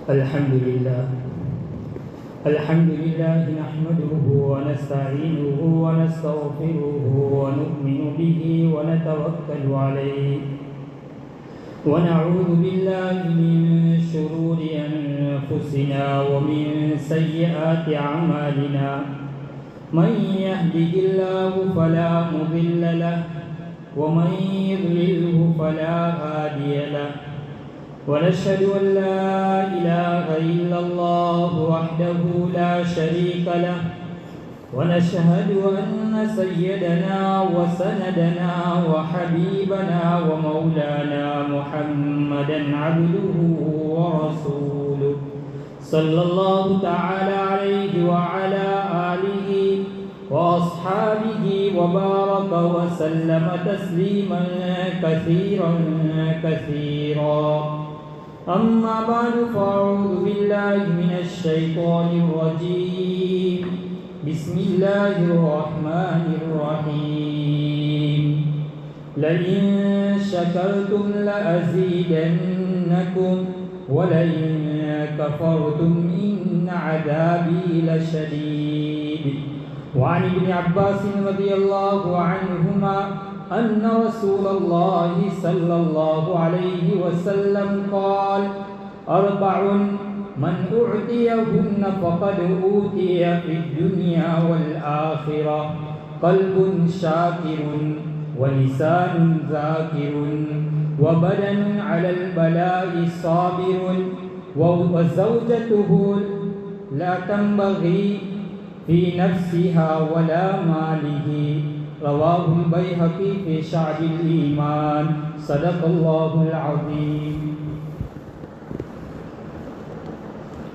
الحمد لله نحمده ونستعينه ونستغفره ونؤمن به ونتوكل عليه ونعوذ بالله من شرور أنفسنا ومن سيئات أعمالنا من يهده الله فلا مضل له ومن يضلله فلا هادي له ونشهد أن لا إله إلا الله وحده لا شريك له ونشهد أن سيدنا وسندنا وحبيبنا ومولانا محمدا عبده ورسوله صلى الله تعالى عليه وعلى آله وأصحابه وبارك وسلم تسليما كثيرا كثيرا أما بعد فأعوذ بالله من الشيطان الرجيم بسم الله الرحمن الرحيم لئن شكرتم لأزيدنكم ولئن كفرتم إن عذابي لشديد وعن ابن عباس رضي الله عنهما أن رسول الله صلى الله عليه وسلم قال أربع من أعطيهن فقد أوتي في الدنيا والآخرة قلب شاكر ولسان ذاكر وبدن على البلاء صابر وزوجته لا تنبغي في نفسها ولا ماله رواه البيهقي في شعب الإيمان صدق الله العظيم.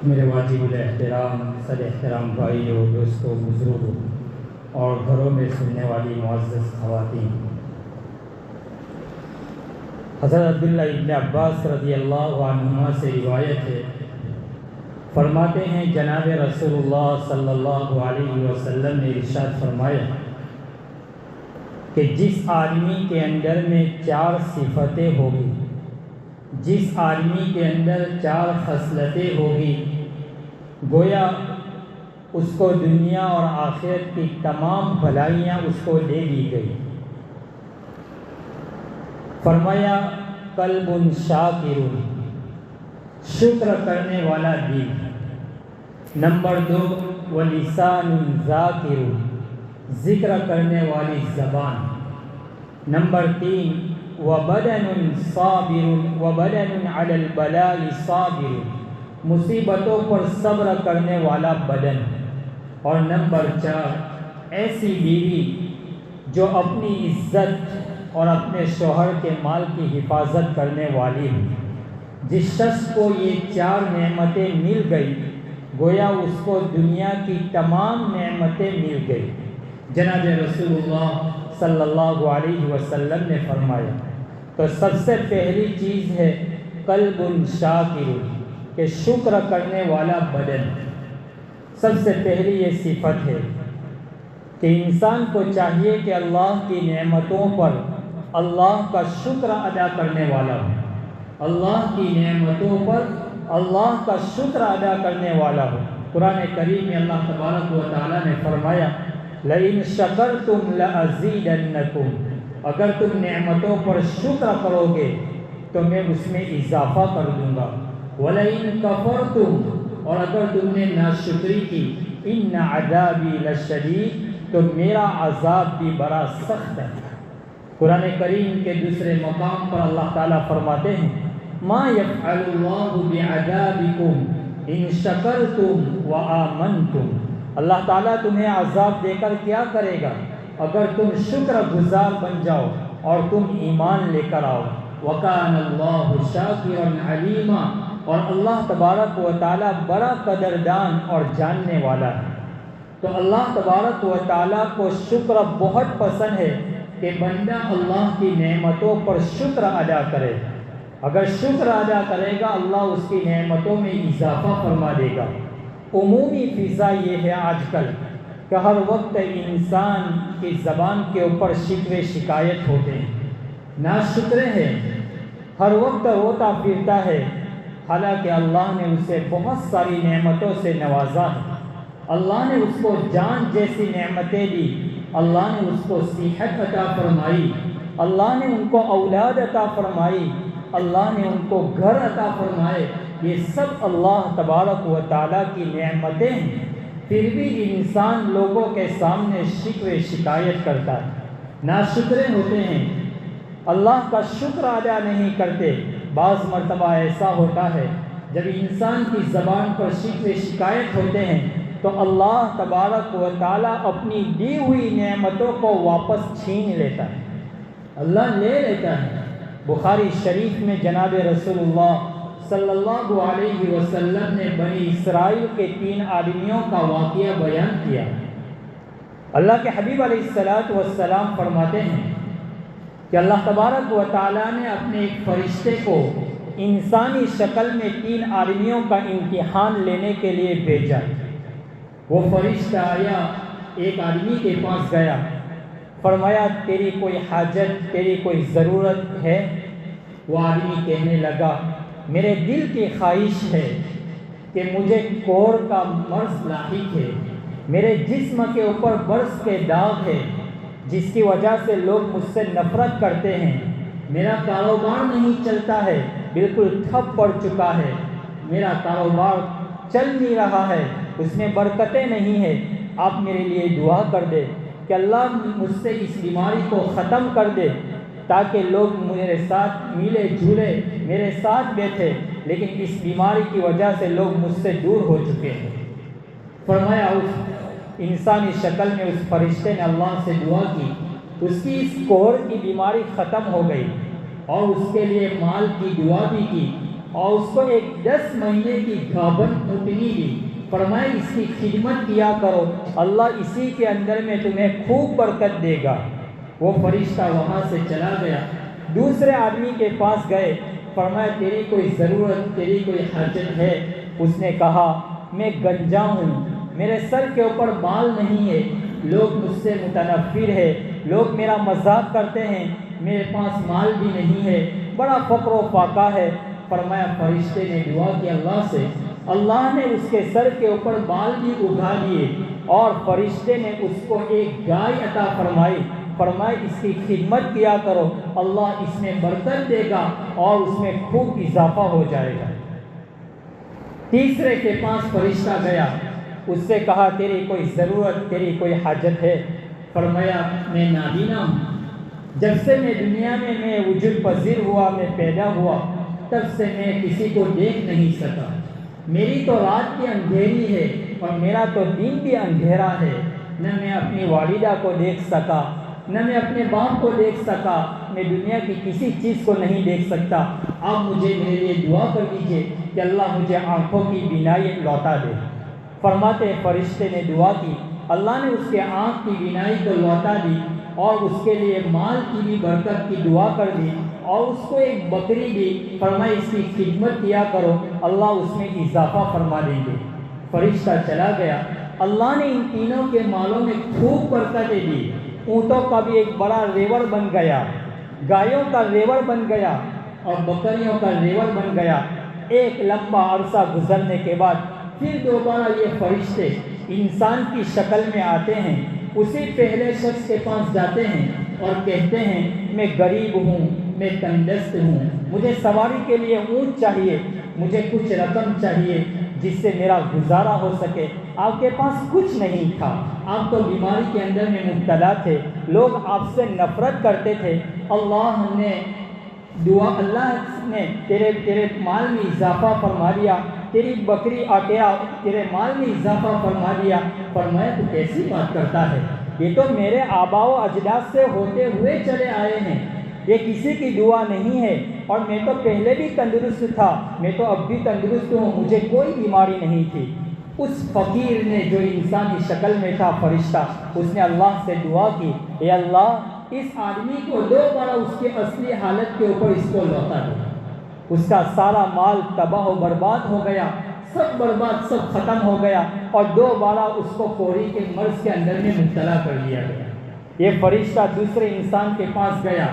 میرے واجب الاحترام صد احترام بھائیوں دوستوں بزرگوں اور گھروں میں سننے والی معزز خواتین، حضرت عبداللہ ابن عباس رضی اللہ عنہما سے روایت ہے، فرماتے ہیں جناب رسول اللہ صلی اللہ علیہ وسلم نے ارشاد فرمایا کہ جس آدمی کے اندر میں 4 صفتیں ہوگی، جس آدمی کے اندر 4 خصلتیں ہوگی، گویا اس کو دنیا اور آخرت کی تمام بھلائیاں اس کو دے دی گئی. فرمایا قلب شاکر، شکر کرنے والا دل. نمبر 2 ولسان ذاکر، ذکر کرنے والی زبان. نمبر 3 وبدن صابر، وبدن علی البلاء صابر، مصیبتوں پر صبر کرنے والا بدن. اور نمبر 4 ایسی بیوی جو اپنی عزت اور اپنے شوہر کے مال کی حفاظت کرنے والی ہے. جس شخص کو یہ 4 نعمتیں مل گئی، گویا اس کو دنیا کی تمام نعمتیں مل گئی. جناب رسول اللہ صلی اللہ علیہ وسلم نے فرمایا تو سب سے پہلی چیز ہے قلب شاکر، کہ شکر کرنے والا بدن. سب سے پہلی یہ صفت ہے کہ انسان کو چاہیے کہ اللہ کی نعمتوں پر اللہ کا شکر ادا کرنے والا ہو، اللہ کی نعمتوں پر اللہ کا شکر ادا کرنے والا ہو. قرآن کریم میں اللہ تبارک و تعالیٰ نے فرمایا لئن شکرتم لأزیدنکم، اگر تم نعمتوں پر شکر کرو گے تو میں اس میں اضافہ کر دوں گا. وَلَئِن كَفَرْتُمْ، اور اگر تم نے ناشکری کی، إِنَّ عَذَابِي لَشَدِيدٌ، تو میرا عذاب بھی بڑا سخت ہے. قرآن کریم کے دوسرے مقام پر اللہ تعالیٰ فرماتے ہیں مَا يَفْعَلُ اللَّهُ بِعَذَابِكُمْ إِن شَكَرْتُمْ وَآمَنْتُمْ، اللہ تعالیٰ تمہیں عذاب دے کر کیا کرے گا اگر تم شکر گزار بن جاؤ اور تم ایمان لے کر آؤ. وَكَانَ اللَّهُ شَاكِرًا عَلِيمًا، اور اللہ تبارک و تعالیٰ بڑا قدردان اور جاننے والا ہے. تو اللہ تبارک و تعالیٰ کو شکر بہت پسند ہے کہ بندہ اللہ کی نعمتوں پر شکر ادا کرے. اگر شکر ادا کرے گا اللہ اس کی نعمتوں میں اضافہ فرما دے گا. عمومی فضا یہ ہے آج کل کہ ہر وقت انسان کی زبان کے اوپر شکوے شکایت ہوتے ہیں، ناشکرے ہیں، ہر وقت روتا پھرتا ہے، حالانکہ اللہ نے اسے بہت ساری نعمتوں سے نوازا ہے۔ اللہ نے اس کو جان جیسی نعمتیں دی، اللہ نے اس کو صحت عطا فرمائی، اللہ نے ان کو اولاد عطا فرمائی، اللہ نے ان کو گھر عطا فرمائے۔ یہ سب اللہ تبارک و تعالیٰ کی نعمتیں ہیں، پھر بھی انسان لوگوں کے سامنے شکوے شکایت کرتا ہے، ناشکرے ہوتے ہیں، اللہ کا شکر ادا نہیں کرتے۔ بعض مرتبہ ایسا ہوتا ہے جب انسان کی زبان پر شکوے شکایت ہوتے ہیں تو اللہ تبارک و تعالیٰ اپنی دی ہوئی نعمتوں کو واپس چھین لیتا ہے، اللہ لے لیتا ہے۔ بخاری شریف میں جناب رسول اللہ صلی اللہ علیہ وسلم نے بنی اسرائیل کے 3 آدمیوں کا واقعہ بیان کیا۔ اللہ کے حبیب علیہ السلام فرماتے ہیں کہ اللہ تبارک و تعالیٰ نے اپنے ایک فرشتے کو انسانی شکل میں 3 آدمیوں کا امتحان لینے کے لیے بھیجا۔ وہ فرشتہ آیا، ایک آدمی کے پاس گیا، فرمایا تیری کوئی حاجت، تیری کوئی ضرورت ہے؟ وہ آدمی کہنے لگا میرے دل کی خواہش ہے کہ مجھے کوڑ کا مرض لاحق ہے، میرے جسم کے اوپر برس کے داغ ہے جس کی وجہ سے لوگ مجھ سے نفرت کرتے ہیں، میرا کاروبار نہیں چلتا ہے، بالکل ٹھپ پڑ چکا ہے، میرا کاروبار چل نہیں رہا ہے، اس میں برکتیں نہیں ہیں، آپ میرے لیے دعا کر دے کہ اللہ مجھ سے اس بیماری کو ختم کر دے تاکہ لوگ میرے ساتھ ملے جھولے، میرے ساتھ بیٹھے، لیکن اس بیماری کی وجہ سے لوگ مجھ سے دور ہو چکے ہیں۔ فرمایا اس انسانی شکل میں اس فرشتے نے اللہ سے دعا کی، اس کی اس کوڑ کی بیماری ختم ہو گئی اور اس کے لیے مال کی دعا بھی کی اور اس کو ایک 10 مہینے کی گھابن اونٹنی دی۔ فرمایا اس کی خدمت کیا کرو، اللہ اسی کے اندر میں تمہیں خوب برکت دے گا۔ وہ فرشتہ وہاں سے چلا گیا، دوسرے آدمی کے پاس گئے، فرمایا تیری کوئی ضرورت، تیری کوئی حاجت ہے؟ اس نے کہا میں گنجا ہوں، میرے سر کے اوپر بال نہیں ہے، لوگ مجھ سے متنفر ہے، لوگ میرا مذاق کرتے ہیں، میرے پاس مال بھی نہیں ہے، بڑا فقر و فاقہ ہے۔ فرمایا فرشتے نے دعا کی اللہ سے، اللہ نے اس کے سر کے اوپر بال بھی اگا دیے اور فرشتے نے اس کو ایک گائے عطا فرمائی۔ فرمایا اس کی خدمت کیا کرو، اللہ اس میں برکت دے گا اور اس میں خوب اضافہ ہو جائے گا۔ تیسرے کے پاس فرشتہ گیا، اس سے کہا تیری کوئی ضرورت، تیری کوئی حاجت ہے؟ فرمایا میں نابینا ہوں، جب سے میں دنیا میں وجود پذیر ہوا، میں پیدا ہوا، تب سے میں کسی کو دیکھ نہیں سکا، میری تو رات بھی اندھیری ہے اور میرا تو دن بھی اندھیرا ہے، نہ میں اپنی والدہ کو دیکھ سکا، نہ میں اپنے باپ کو دیکھ سکا، میں دنیا کی کسی چیز کو نہیں دیکھ سکتا، آپ مجھے میرے لیے دعا کر دیجئے کہ اللہ مجھے آنکھوں کی بینائی لوٹا دے۔ فرماتے فرشتے نے دعا کی، اللہ نے اس کے آنکھ کی بینائی کو لوٹا دی اور اس کے لیے مال کی بھی برکت کی دعا کر دی اور اس کو ایک بکری دی۔ فرمایا اس کی خدمت کیا کرو، اللہ اس میں اضافہ فرما دیں گے۔ فرشتہ چلا گیا، اللہ نے ان تینوں کے مالوں میں خوب برکتیں دی، اونٹوں کا بھی ایک بڑا ریوڑ بن گیا، گایوں کا ریوڑ بن گیا اور بکریوں کا ریوڑ بن گیا۔ ایک لمبا عرصہ گزرنے کے بعد پھر دوبارہ یہ فرشتے انسان کی شکل میں آتے ہیں، اسی پہلے شخص کے پاس جاتے ہیں اور کہتے ہیں میں غریب ہوں، میں تندرست ہوں، مجھے سواری کے لیے اونٹ چاہیے، مجھے کچھ رقم چاہیے جس سے میرا گزارا ہو سکے۔ آپ کے پاس کچھ نہیں تھا، آپ تو بیماری کے اندر میں مبتلا تھے، لوگ آپ سے نفرت کرتے تھے، اللہ نے تیرے مال میں اضافہ فرما دیا، تیری بکری اور تیرے مال میں اضافہ فرما دیا۔ فرمایا تو کیسی بات کرتا ہے، یہ تو میرے آباء و اجداد سے ہوتے ہوئے چلے آئے ہیں، یہ کسی کی دعا نہیں ہے، اور میں تو پہلے بھی تندرست تھا، میں تو اب بھی تندرست ہوں، مجھے کوئی بیماری نہیں تھی۔ اس فقیر نے جو انسانی شکل میں تھا فرشتہ، اس نے اللہ سے دعا کی، اے اللہ اس آدمی کو دوبارہ اس کی اصلی حالت کے اوپر اس کو لوٹا دے۔ اس کا سارا مال تباہ و برباد ہو گیا، سب برباد، سب ختم ہو گیا اور دوبارہ اس کو کوڑی کے مرض کے اندر میں مبتلا کر دیا گیا۔ یہ فرشتہ دوسرے انسان کے پاس گیا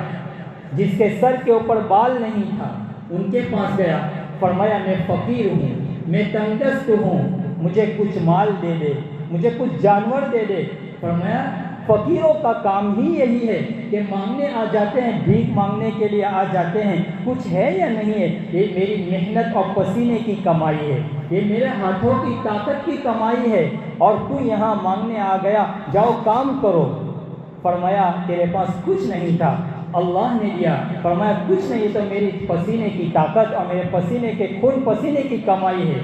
جس کے سر کے اوپر بال نہیں تھا، ان کے پاس گیا، فرمایا میں فقیر ہوں، میں تنگدست ہوں، مجھے کچھ مال دے دے، مجھے کچھ جانور دے دے۔ فرمایا فقیروں کا کام ہی یہی ہے کہ مانگنے آ جاتے ہیں، بھیک مانگنے کے لیے آ جاتے ہیں، کچھ ہے یا نہیں ہے، یہ میری محنت اور پسینے کی کمائی ہے، یہ میرے ہاتھوں کی طاقت کی کمائی ہے، اور تو یہاں مانگنے آ گیا، جاؤ کام کرو۔ فرمایا تیرے پاس کچھ نہیں تھا، اللہ نے دیا۔ فرمایا کچھ نہیں تو میری پسینے کی طاقت اور میرے پسینے کے خون پسینے کی کمائی ہے۔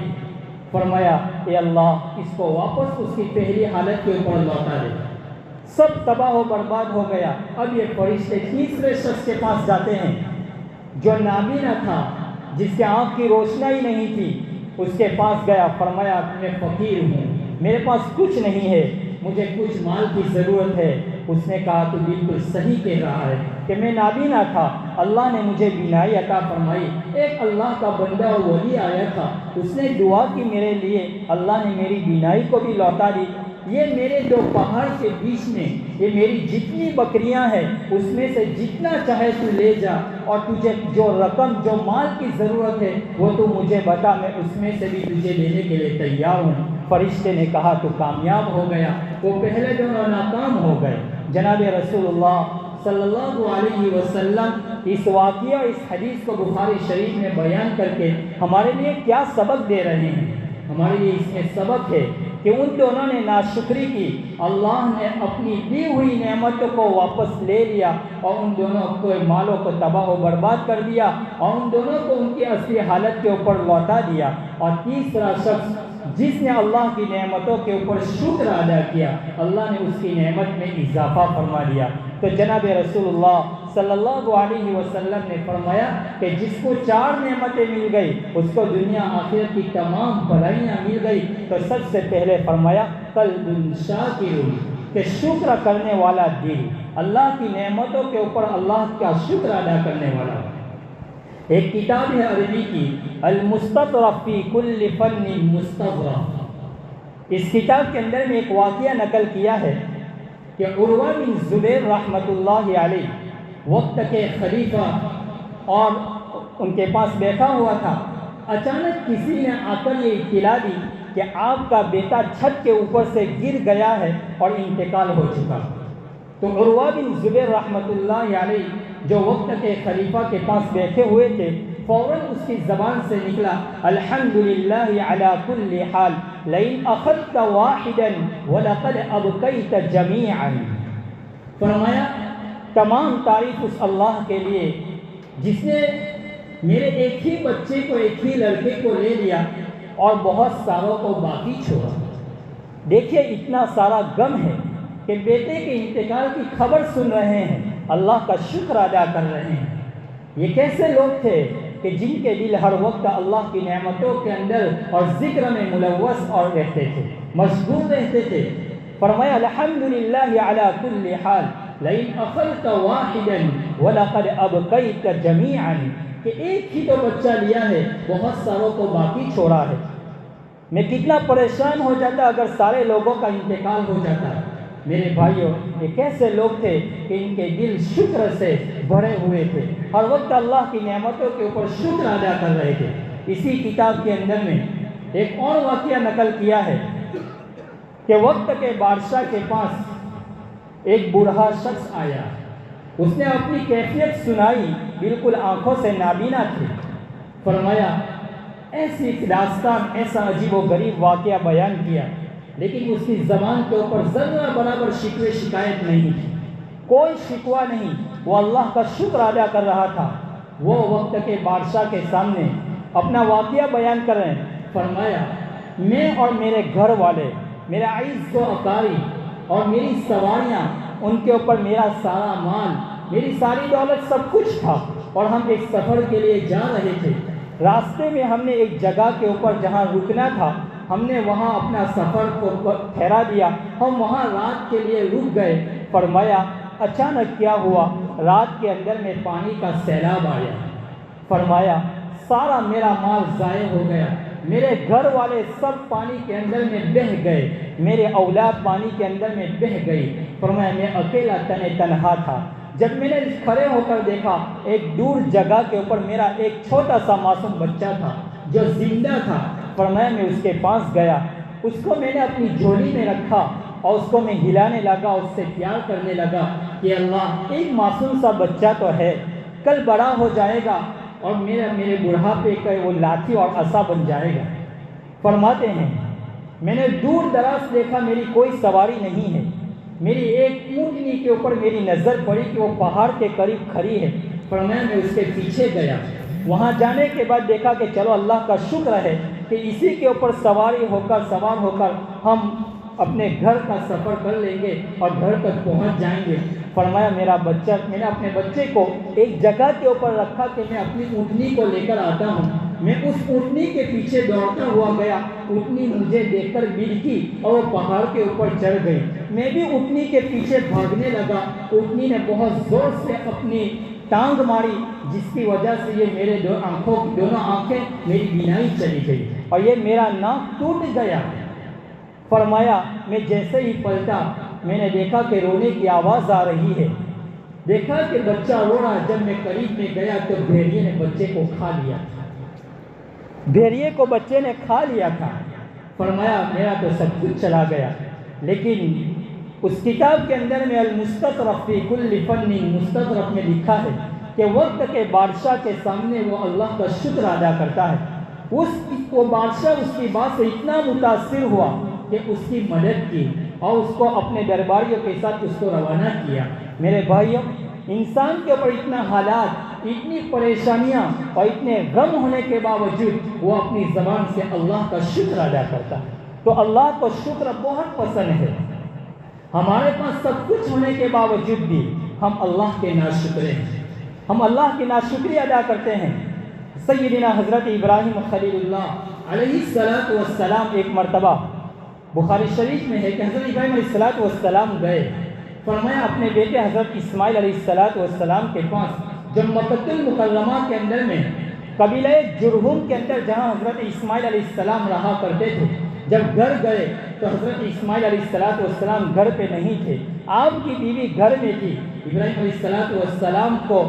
فرمایا اے اللہ اس کو واپس اس کی پہلی حالت کے اوپر لوٹا دے۔ سب تباہ و برباد ہو گیا۔ اب یہ فرشتے تیسرے شخص کے پاس جاتے ہیں جو نابینا تھا، جس کے آنکھ کی روشنائی نہیں تھی، اس کے پاس گیا۔ فرمایا میں فقیر ہوں، میرے پاس کچھ نہیں ہے، مجھے کچھ مال کی ضرورت ہے۔ اس نے کہا تو بالکل صحیح کہہ رہا ہے کہ میں نابینا تھا، اللہ نے مجھے بینائی عطا فرمائی۔ ایک اللہ کا بندہ اور ولی آیا تھا، اس نے دعا کی میرے لیے، اللہ نے میری بینائی کو بھی لوٹا دی۔ یہ میرے دو پہاڑ کے بیچ میں یہ میری جتنی بکریاں ہیں، اس میں سے جتنا چاہے تو لے جا، اور تجھے جو رقم جو مال کی ضرورت ہے وہ تو مجھے بتا، میں اس میں سے بھی تجھے دینے کے لیے تیار ہوں۔ فرشتے نے کہا تو کامیاب ہو گیا، وہ پہلے دونوں ناکام ہو گئے۔ جناب رسول اللہ صلی اللہ علیہ وسلم اس واقعہ اس حدیث کو بخاری شریف میں بیان کر کے ہمارے لیے کیا سبق دے رہے ہیں؟ ہمارے لیے اس میں سبق ہے کہ ان دونوں نے ناشکری کی، اللہ نے اپنی دی ہوئی نعمتوں کو واپس لے لیا اور ان دونوں کو مالوں کو تباہ و برباد کر دیا اور ان دونوں کو ان کی اصلی حالت کے اوپر لوٹا دیا۔ اور تیسرا شخص جس نے اللہ کی نعمتوں کے اوپر شکر ادا کیا، اللہ نے اس کی نعمت میں اضافہ فرما دیا۔ تو جناب رسول اللہ صلی اللہ علیہ وسلم نے فرمایا کہ جس کو 4 نعمتیں مل گئی اس کو دنیا آخرت کی تمام بھلائیاں مل گئی۔ تو سب سے پہلے فرمایا قلب شاکر، کہ شکر کرنے والا دل، اللہ کی نعمتوں کے اوپر اللہ کا شکر ادا کرنے والا۔ ایک کتاب ہے عربی کی المستطرف فی کل فن مستظرف، اس کتاب کے اندر میں ایک واقعہ نقل کیا ہے کہ عروہ بن زبیر رحمۃ اللہ علیہ وقت کے خلیفہ اور ان کے پاس بیٹھا ہوا تھا، اچانک کسی نے آ کر یہ اطلاع دی کہ آپ کا بیٹا چھت کے اوپر سے گر گیا ہے اور انتقال ہو چکا۔ تو عروہ بن زبیر رحمۃ اللہ علیہ جو وقت کے خلیفہ کے پاس بیٹھے ہوئے تھے، فوراً اس کی زبان سے نکلا الحمدللہ علی کل حال لئن اخذت واحدا ولقد ابقیت جمیعا۔ فرمایا تمام تعریف اس اللہ کے لیے جس نے میرے ایک ہی بچے کو، ایک ہی لڑکے کو لے لیا اور بہت ساروں کو باقی چھوڑا۔ دیکھیے اتنا سارا غم ہے کہ بیٹے کے انتقال کی خبر سن رہے ہیں، اللہ کا شکر ادا کر رہے ہیں۔ یہ کیسے لوگ تھے کہ جن کے دل ہر وقت اللہ کی نعمتوں کے اندر اور ذکر میں ملوث اور رہتے تھے، مشغول رہتے تھے۔ فرمایا الحمدللہ علی کل حال لئن اخذت واحدا ولقد ابقیت جمیعا، کہ ایک ہی تو بچہ لیا ہے، بہت ساروں کو باقی چھوڑا ہے۔ میں کتنا پریشان ہو جاتا اگر سارے لوگوں کا انتقال ہو جاتا۔ میرے بھائیوں، یہ کیسے لوگ تھے کہ ان کے دل شکر سے بھرے ہوئے تھے، ہر وقت اللہ کی نعمتوں کے اوپر شکر ادا کر رہے تھے۔ اسی کتاب کے اندر میں ایک اور واقعہ نقل کیا ہے کہ وقت کے بادشاہ کے پاس ایک بوڑھا شخص آیا، اس نے اپنی کیفیت سنائی، بالکل آنکھوں سے نابینا تھے۔ فرمایا ایسی داستان، ایسا عجیب و غریب واقعہ بیان کیا، لیکن اس کی زبان کے اوپر ذرہ برابر شکوے شکایت نہیں تھی، کوئی شکوہ نہیں، وہ اللہ کا شکر ادا کر رہا تھا۔ وہ وقت کے بادشاہ کے سامنے اپنا واقعہ بیان کر رہے ہیں۔ فرمایا میں اور میرے گھر والے، میرا عزت و اقارب اور میری سواریاں، ان کے اوپر میرا سارا مال، میری ساری دولت، سب کچھ تھا، اور ہم ایک سفر کے لیے جا رہے تھے۔ راستے میں ہم نے ایک جگہ کے اوپر جہاں رکنا تھا، ہم نے وہاں اپنا سفر کو ٹھہرا دیا، ہم وہاں رات کے لیے رک گئے۔ فرمایا اچانک کیا ہوا، رات کے اندر میں پانی کا سیلاب آیا۔ فرمایا سارا میرا مال ضائع ہو گیا، میرے گھر والے سب پانی کے اندر میں بہہ گئے، میرے اولاد پانی کے اندر میں بہہ گئی۔ فرمایا میں اکیلا تنہا تھا، جب میں نے کھڑے ہو کر دیکھا، ایک دور جگہ کے اوپر میرا ایک چھوٹا سا معصوم بچہ تھا جو زندہ تھا۔ فرمایا میں اس کے پاس گیا، اس کو میں نے اپنی جھولی میں رکھا اور اس کو میں ہلانے لگا، اس سے پیار کرنے لگا کہ اللہ ایک معصوم سا بچہ تو ہے، کل بڑا ہو جائے گا اور میرے بڑھاپے کا وہ لاٹھی اور عصا بن جائے گا۔ فرماتے ہیں میں نے دور دراز دیکھا میری کوئی سواری نہیں ہے، میری ایک اونٹنی کے اوپر میری نظر پڑی کہ وہ پہاڑ کے قریب کھڑی ہے۔ فرمایا میں اس کے پیچھے گیا، وہاں جانے کے بعد دیکھا کہ چلو اللہ کا شکر ہے کہ اسی کے اوپر سوار ہو کر ہم اپنے گھر کا سفر کر لیں گے اور گھر تک پہنچ جائیں گے۔ فرمایا میں نے اپنے بچے کو ایک جگہ کے اوپر رکھا کہ میں اپنی اونٹنی کو لے کر آتا ہوں۔ میں اس اونٹنی کے پیچھے دوڑتا ہوا گیا، اونٹنی مجھے دیکھ کر بڑکی اور وہ پہاڑ کے اوپر چڑھ گئی۔ میں بھی اونٹنی کے پیچھے بھاگنے لگا، اونٹنی نے بہت زور سے اپنی ٹانگ ماری، جس کی وجہ سے یہ میرے دونوں آنکھیں میری بینائی چلی گئی اور یہ میرا ناک ٹوٹ گیا۔ فرمایا میں جیسے ہی پلٹا میں نے دیکھا کہ رونے کی آواز آ رہی ہے، دیکھا کہ بچہ رو رہا۔ جب میں قریب میں گیا تو بھیڑیے نے بچے کو کھا لیا، بھیڑیے کو بچے نے کھا لیا تھا۔ فرمایا میرا تو سب کچھ چلا گیا، لیکن اس کتاب کے اندر میں المستطرف فی کل فن مستطرف میں لکھا ہے کہ وقت کے بادشاہ کے سامنے وہ اللہ کا شکر ادا کرتا ہے۔ وہ بادشاہ اس کی بات سے اتنا متاثر ہوا کہ اس کی مدد کی اور اس کو اپنے درباریوں کے ساتھ اس کو روانہ کیا۔ میرے بھائیوں، انسان کے اوپر اتنا حالات، اتنی پریشانیاں اور اتنے غم ہونے کے باوجود وہ اپنی زبان سے اللہ کا شکر ادا کرتا ہے۔ تو اللہ کو شکر بہت پسند ہے۔ ہمارے پاس سب کچھ ہونے کے باوجود بھی ہم اللہ کے ناشکرے ہیں، ہم اللہ کی ناشکری ادا کرتے ہیں۔ سیدنا حضرت ابراہیم خلیل اللہ علیہ السلام ایک مرتبہ بخاری شریف میں ہے کہ حضرت ابراہیم علیہ السلام گئے، فرمایا اپنے بیٹے حضرت اسماعیل علیہ السلام کے پاس، جو مکہ المکرمہ کے اندر میں قبیلہ جرہم کے اندر جہاں حضرت اسماعیل علیہ السلام رہا کرتے تھے، جب گھر گئے تو حضرت اسماعیل علیہ السلام گھر پہ نہیں تھے، آپ کی بیوی گھر میں تھی۔ ابراہیم علیہ السلام کو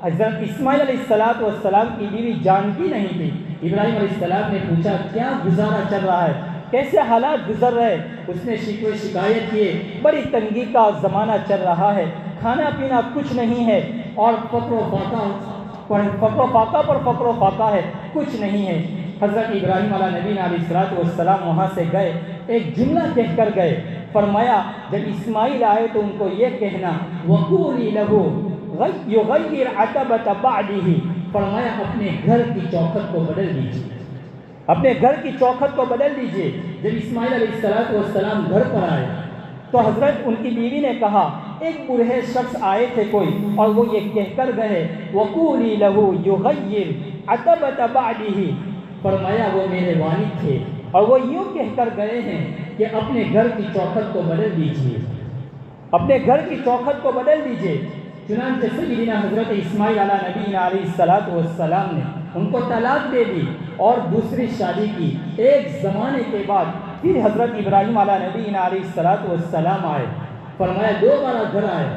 حضرت اسماعیل علیہ السلام کی بیوی جانتی نہیں تھی۔ ابراہیم علیہ السلام نے پوچھا کیا گزارا چل رہا ہے، کیسے حالات گزر رہے؟ اس نے شکوے شکایت کیے، بڑی تنگی کا زمانہ چل رہا ہے، کھانا پینا کچھ نہیں ہے اور فقر و فاقہ ہے، کچھ نہیں ہے۔ حضرت ابراہیم علیہ نبی علیہ السلام وہاں سے گئے، ایک جملہ کہہ کر گئے، فرمایا جب اسماعیل آئے تو ان کو یہ کہنا وَقُولِي لَهُ يُغَيِّرْ عَتَبَةَ بَعْدِهِ، فرمایا اپنے گھر کی چوکھٹ کو بدل دیجیے، اپنے گھر کی چوکھٹ کو بدل دیجیے۔ جب اسماعیل علیہ السلام گھر پر آئے تو حضرت ان کی بیوی نے کہا ایک بوڑھے شخص آئے تھے کوئی اور وہ یہ کہہ کر گئے وَقُولِي لَهُ يُغَيِّرْ عَتَبَةَ بَعْدِهِ، فرمایا وہ میرے والد تھے اور وہ یوں کہہ کر گئے ہیں کہ اپنے گھر کی چوکھٹ کو بدل دیجیے، اپنے گھر کی چوکھٹ کو بدل دیجیے۔ چنانچہ سیدنا حضرت اسماعیل علیہ نبی علیہ السلام نے ان کو طلاق دے دی اور دوسری شادی کی۔ ایک زمانے کے بعد پھر حضرت ابراہیم علیہ نبی علیہ السلام آئے، فرمایا دوبارہ گھر آئے،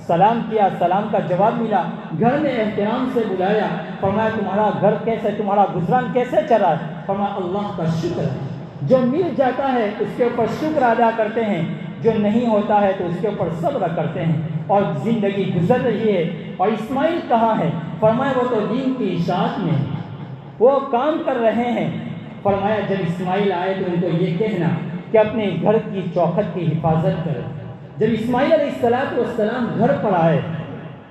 سلام کیا، سلام کا جواب ملا، گھر میں احترام سے بلایا، فرمایا تمہارا گھر کیسے، تمہارا گزران کیسے چلا ہے؟ فرمایا اللہ کا شکر ہے، جو مل جاتا ہے اس کے اوپر شکر ادا کرتے ہیں، جو نہیں ہوتا ہے تو اس کے اوپر صبر کرتے ہیں اور زندگی گزر رہی ہے۔ اور اسماعیل کہاں ہے؟ فرمایا وہ تو دین کی اشاعت میں وہ کام کر رہے ہیں۔ فرمایا جب اسماعیل آئے تو ان کو یہ کہنا کہ اپنے گھر کی چوکھٹ کی حفاظت کرے۔ جب اسماعیل علیہ السلام گھر پر آئے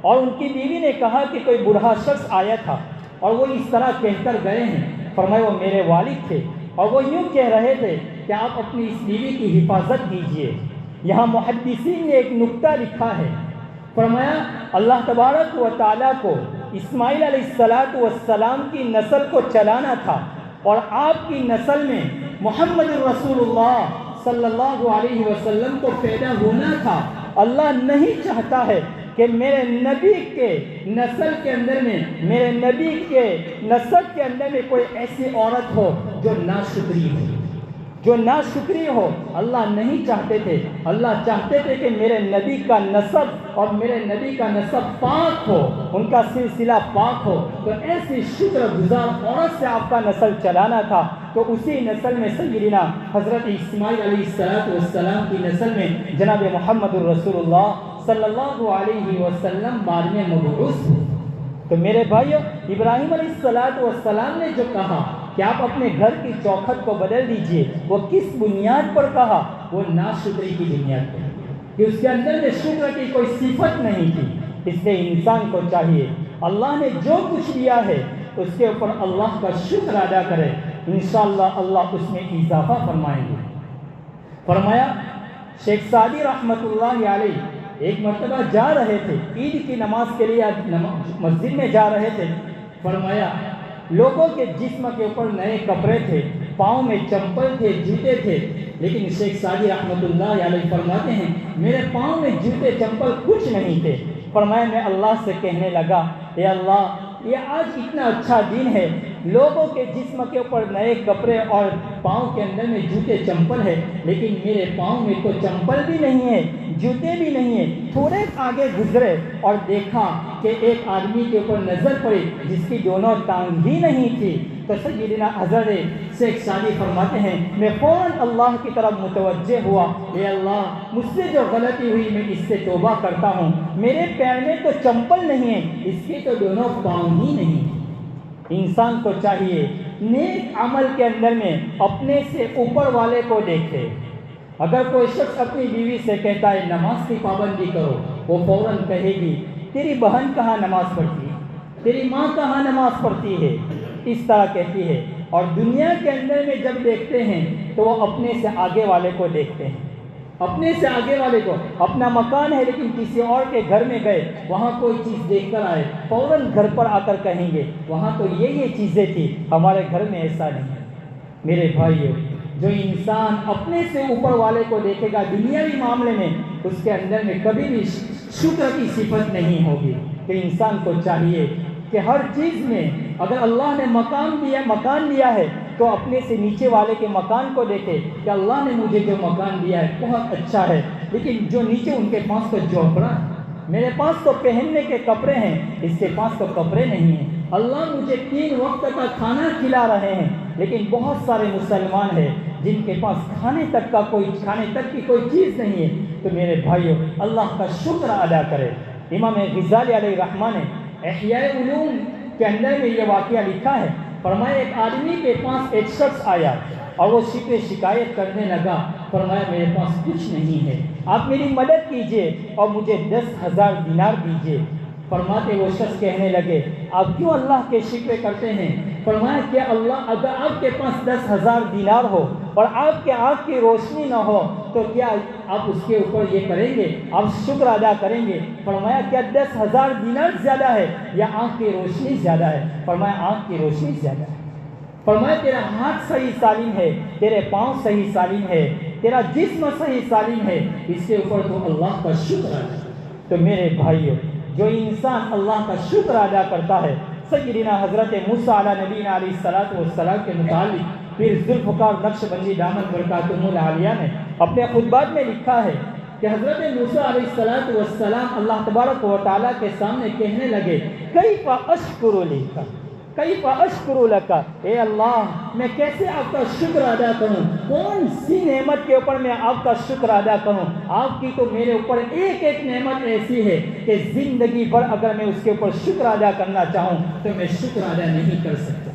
اور ان کی بیوی نے کہا کہ کوئی بوڑھا شخص آیا تھا اور وہ اس طرح کہہ کر گئے ہیں، فرمایا وہ میرے والد تھے اور وہ یوں کہہ رہے تھے کہ آپ اپنی اس بیوی کی حفاظت کیجیے۔ یہاں محدثین نے ایک نکتہ لکھا ہے، فرمایا اللہ تبارک و تعالیٰ کو اسماعیل علیہ السلام کی نسل کو چلانا تھا اور آپ کی نسل میں محمد رسول اللہ صلی اللہ علیہ وسلم کو پیدا ہونا تھا۔ اللہ نہیں چاہتا ہے کہ میرے نبی کے نسل کے اندر میں، میرے نبی کے نسل کے اندر میں کوئی ایسی عورت ہو جو ناشکری ہو، جو ناشکری ہو اللہ نہیں چاہتے تھے، اللہ چاہتے تھے کہ میرے نبی کا نسب اور میرے نبی کا نسب پاک ہو، ان کا سلسلہ پاک ہو، تو ایسی شکر گزار عورت سے آپ کا نسل چلانا تھا۔ تو اسی نسل میں سیدنا حضرت اسماعیل علیہ السلام کی نسل میں جناب محمد الرسول اللہ صلی اللہ علیہ وسلم بعد میں مبعوث ہوئے۔ تو میرے بھائیو، ابراہیم علیہ السلام نے جو کہا کہ آپ اپنے گھر کی چوکھٹ کو بدل دیجئے، وہ کس بنیاد پر کہا؟ وہ ناشکری کی بنیاد پر، کہ اس کے اندر میں شکر کی کوئی صفت نہیں تھی۔ اس لیے انسان کو چاہیے اللہ نے جو کچھ دیا ہے اس کے اوپر اللہ کا شکر ادا کرے، انشاءاللہ اللہ اس میں اضافہ فرمائیں گے۔ فرمایا شیخ سعدی رحمۃ اللہ علیہ ایک مرتبہ جا رہے تھے، عید کی نماز کے لیے مسجد میں جا رہے تھے۔ فرمایا لوگوں کے جسم کے اوپر نئے کپڑے تھے، پاؤں میں چمپل تھے، جوتے تھے، لیکن شیخ سعدی رحمۃ اللہ علیہ فرماتے ہیں میرے پاؤں میں جوتے چمپل کچھ نہیں تھے۔ فرمایا میں اللہ سے کہنے لگا اے اللہ، یہ آج اتنا اچھا دن ہے، لوگوں کے جسم کے اوپر نئے کپڑے اور پاؤں کے اندر میں جوتے چمپل ہے، لیکن میرے پاؤں میں تو چمپل بھی نہیں ہے، جوتے بھی نہیں ہیں۔ تھوڑے آگے گزرے اور دیکھا کہ ایک آدمی کے اوپر نظر پڑی جس کی دونوں ٹانگ بھی نہیں تھی۔ تو سیدنا حضرت شیخ سعدی فرماتے ہیں میں فوراً اللہ کی طرف متوجہ ہوا، اے اللہ مجھ سے جو غلطی ہوئی میں اس سے توبہ کرتا ہوں، میرے پیر میں تو چمپل نہیں ہے، اس کی تو دونوں پاؤں ہی نہیں۔ انسان کو چاہیے نیک عمل کے اندر میں اپنے سے اوپر والے کو دیکھے۔ اگر کوئی شخص اپنی بیوی سے کہتا ہے نماز کی پابندی کرو، وہ فوراً کہے گی تیری بہن کہاں نماز پڑھتی ہے، تیری ماں کہاں نماز پڑھتی ہے، اس طرح کہتی ہے۔ اور دنیا کے اندر میں جب دیکھتے ہیں تو وہ اپنے سے آگے والے کو دیکھتے ہیں، اپنے سے آگے والے کو۔ اپنا مکان ہے لیکن کسی اور کے گھر میں گئے، وہاں کوئی چیز دیکھ کر آئے، فوراً گھر پر آ کر کہیں گے وہاں تو یہ چیزیں تھی، ہمارے گھر میں ایسا نہیں ہے۔ میرے بھائیو، جو انسان اپنے سے اوپر والے کو دیکھے گا دنیاوی معاملے میں، اس کے اندر میں کبھی بھی شکر کی صفت نہیں ہوگی۔ تو انسان کو چاہیے کہ ہر چیز میں اگر اللہ نے مکان دیا ہے تو اپنے سے نیچے والے کے مکان کو دیکھے کہ اللہ نے مجھے جو مکان دیا ہے بہت اچھا ہے، لیکن جو نیچے ان کے پاس تو جھونپڑا ہے، میرے پاس تو پہننے کے کپڑے ہیں، اس کے پاس تو کپڑے نہیں ہیں۔ اللہ مجھے 3 وقت کا کھانا کھلا رہے ہیں، لیکن بہت سارے مسلمان ہیں جن کے پاس کھانے تک کی کوئی چیز نہیں ہے۔ تو میرے بھائیو، اللہ کا شکر ادا کرے۔ امام غزالی علیہ رحمہ نے احیاء علوم کے اندر میں یہ واقعہ لکھا ہے۔ فرمایا ایک آدمی کے پاس ایک شخص آیا اور وہ شکایت کرنے لگا، فرمایا میرے پاس کچھ نہیں ہے، آپ میری مدد کیجئے اور مجھے 10,000 دینار دیجئے۔ فرماتے وہ شخص کہنے لگے آپ کیوں اللہ کے شکوے کرتے ہیں؟ فرمایا کہ اللہ اگر آپ کے پاس 10,000 دینار ہو اور آپ کے آنکھ کی روشنی نہ ہو تو کیا آپ اس کے اوپر یہ کریں گے، آپ شکر ادا کریں گے؟ فرمایا کیا 10,000 دینار زیادہ ہے یا آنکھ کی روشنی زیادہ ہے؟ فرمایا آنکھ کی روشنی زیادہ ہے۔ فرمایا تیرا ہاتھ صحیح سالم ہے، تیرے پاؤں صحیح سالم ہے، تیرا جسم صحیح سالم ہے، اس کے اوپر تو اللہ کا شکر ادا۔ تو میرے بھائیو، جو انسان اللہ کا شکر ادا کرتا ہے، سیدنا حضرت موسیٰ علیہ نبینا علیہ السلام کے متعلق پھر ذوالفقار نقشبندی دامن برکاتہ العالیہ نے اپنے خطبات میں لکھا ہے کہ حضرت موسیٰ علیہ السلام اللہ تبارک و تعالیٰ کے سامنے کہنے لگے کیف اشکر لک، کیف اشکر لک، اے اللہ میں کیسے آپ کا شکر ادا کروں، کون سی نعمت کے اوپر میں آپ کا شکر ادا کروں؟ آپ کی تو میرے اوپر ایک ایک نعمت ایسی ہے کہ زندگی بھر اگر میں اس کے اوپر شکر ادا کرنا چاہوں تو میں شکر ادا نہیں کر سکتا۔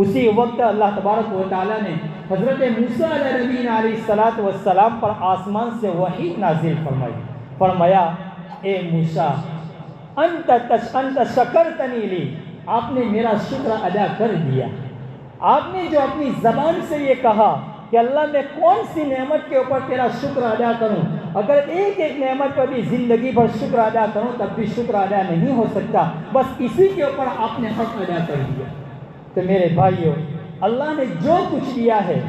اسی وقت اللہ تبارک و تعالیٰ نے حضرت موسیٰ علیہ نبینا علیہ السلام پر آسمان سے وحی نازل فرمائی۔ فرمایا اے موسیٰ انت شکرتنی لی، آپ نے میرا شکر ادا کر دیا۔ آپ نے جو اپنی زبان سے یہ کہا کہ اللہ میں کون سی نعمت کے اوپر تیرا شکر ادا کروں، اگر ایک ایک نعمت پر بھی زندگی بھر شکر ادا کروں تب بھی شکر ادا نہیں ہو سکتا، بس اسی کے اوپر آپ نے حق ادا کر دیا۔ تو میرے بھائیو، اللہ نے جو کچھ دیا ہے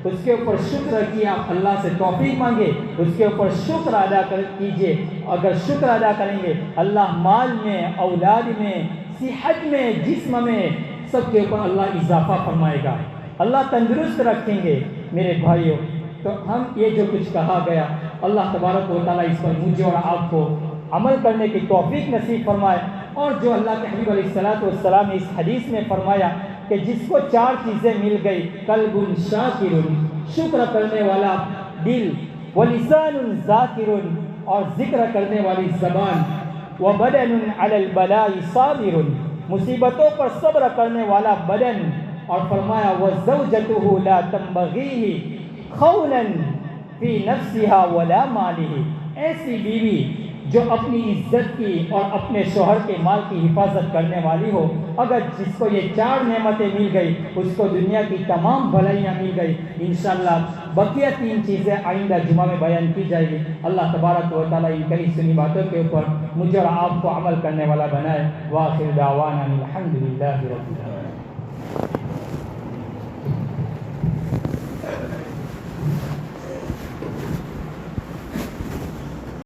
اس کے اوپر شکر کیا، اللہ سے توفیق مانگے، اس کے اوپر شکر ادا کیجئے۔ اگر شکر ادا کریں گے اللہ مال میں، اولاد میں، صحت میں، جسم میں، سب کے اوپر اللہ اضافہ فرمائے گا، اللہ تندرست رکھیں گے۔ میرے بھائیوں، تو ہم یہ جو کچھ کہا گیا اللہ تبارک و تعالیٰ اس پر مجھے اور آپ کو عمل کرنے کی توفیق نصیب فرمائے، اور جو اللہ کے حبیب علیہ الصلوۃ نے اس حدیث میں فرمایا کہ جس کو 4 چیزیں مل گئی، قلب شاکر، شکر کرنے والا دل، ولسان ذاکر، اور ذکر کرنے والی زبان، وبدن علی البلاء صابر، مصیبتوں پر صبر کرنے والا بدن، اور فرمایا وزوجته لا تنبغيه خولا فی نفسها ولا ماله، ایسی بیوی جو اپنی عزت کی اور اپنے شوہر کے مال کی حفاظت کرنے والی ہو، اگر جس کو یہ 4 نعمتیں مل گئی اس کو دنیا کی تمام بھلائیاں مل گئی۔ انشاءاللہ بقیہ 3 چیزیں آئندہ جمعہ میں بیان کی جائے گی۔ اللہ تبارک و تعالیٰ ان کئی سنی باتوں کے اوپر مجھے اور آپ کو عمل کرنے والا بنائے۔ وآخر دعوانا الحمدللہ رب العالمین۔